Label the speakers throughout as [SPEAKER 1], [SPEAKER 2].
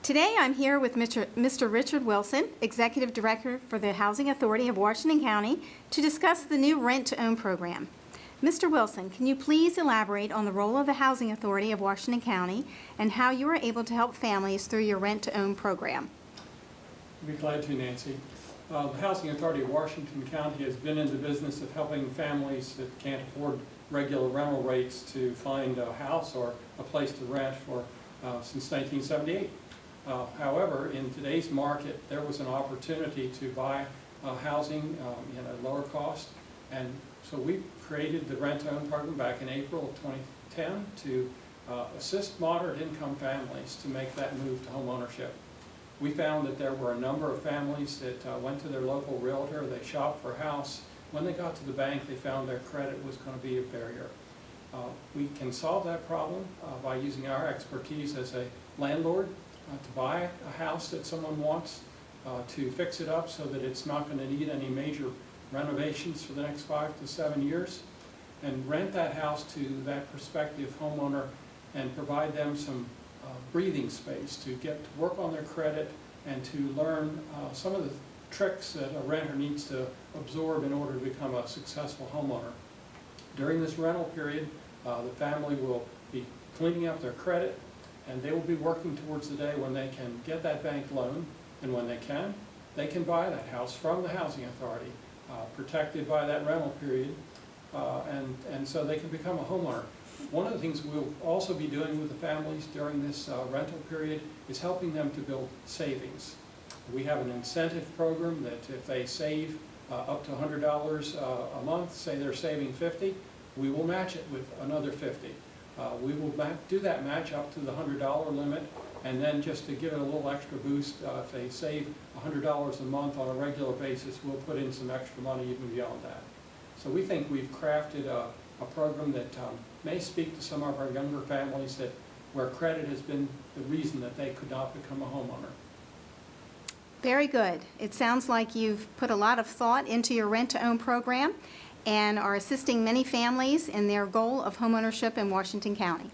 [SPEAKER 1] Today I'm here with Mr. Richard Wilson, Executive Director for the Housing Authority of Washington County, to discuss the new rent-to-own program. Mr. Wilson, can you please elaborate on the role of the Housing Authority of Washington County and how you are able to help families through your rent-to-own program?
[SPEAKER 2] I'd be glad to, Nancy. The Housing Authority of Washington County has been in the business of helping families that can't afford regular rental rates to find a house or a place to rent since 1978. However, in today's market, there was an opportunity to buy housing at a lower cost, and so we created the rent-to-own program back in April of 2010 to assist moderate income families to make that move to home ownership. We found that there were a number of families that went to their local realtor, they shopped for a house. When they got to the bank, they found their credit was going to be a barrier. We can solve that problem by using our expertise as a landlord to buy a house that someone wants, to fix it up so that it's not going to need any major renovations for the next 5 to 7 years, and rent that house to that prospective homeowner and provide them some breathing space to get to work on their credit and to learn some of the tricks that a renter needs to absorb in order to become a successful homeowner. During this rental period, the family will be cleaning up their credit, and they will be working towards the day when they can get that bank loan, and when they can buy that house from the Housing Authority, protected by that rental period, and so they can become a homeowner. One of the things we'll also be doing with the families during this rental period is helping them to build savings. We have an incentive program that if they save up to $100 a month, say they're saving $50, we will match it with another $50. We will do that match up to the $100 limit, and then just to give it a little extra boost, if they save $100 a month on a regular basis, we'll put in some extra money even beyond that. So we think we've crafted a program that may speak to some of our younger families where credit has been the reason that they could not become a homeowner.
[SPEAKER 1] Very good. It sounds like you've put a lot of thought into your rent-to-own program and are assisting many families in their goal of homeownership in Washington County.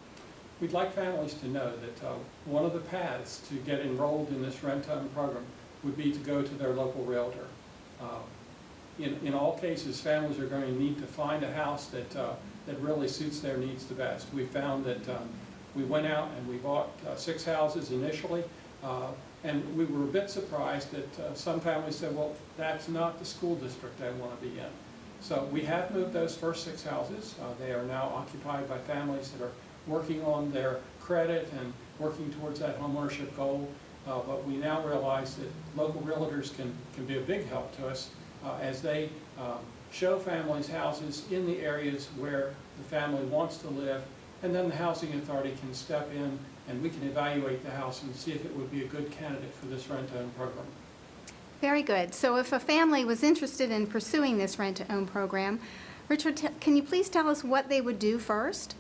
[SPEAKER 2] We'd like families to know that one of the paths to get enrolled in this rent-to-own program would be to go to their local realtor. In all cases, families are going to need to find a house that really suits their needs the best. We found that we went out and we bought 6 houses initially, and we were a bit surprised that some families said, well, that's not the school district I want to be in. So we have moved those first 6 houses. They are now occupied by families that are working on their credit and working towards that homeownership goal. But we now realize that local realtors can be a big help to us as they show families houses in the areas where the family wants to live, and then the Housing Authority can step in and we can evaluate the house and see if it would be a good candidate for this rent-to-own program.
[SPEAKER 1] Very good. So if a family was interested in pursuing this rent-to-own program, Richard, can you please tell us what they would do first?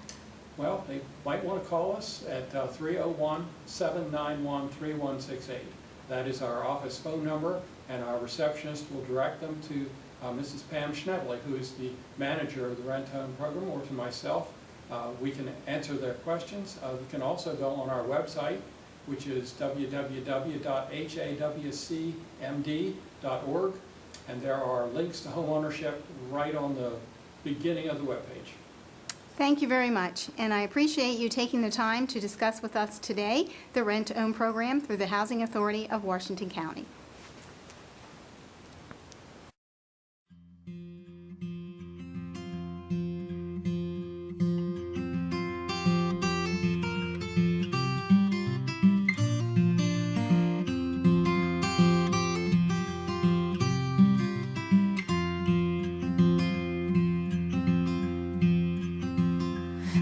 [SPEAKER 2] Well, they might want to call us at 301-791-3168. That is our office phone number, and our receptionist will direct them to Mrs. Pam Schnebley, who is the manager of the rent-to-own program, or to myself. We can answer their questions. We can also go on our website, which is www.hawcmd.org, and there are links to homeownership right on the beginning of the webpage.
[SPEAKER 1] Thank you very much, and I appreciate you taking the time to discuss with us today the rent-to-own program through the Housing Authority of Washington County.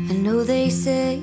[SPEAKER 3] I know they say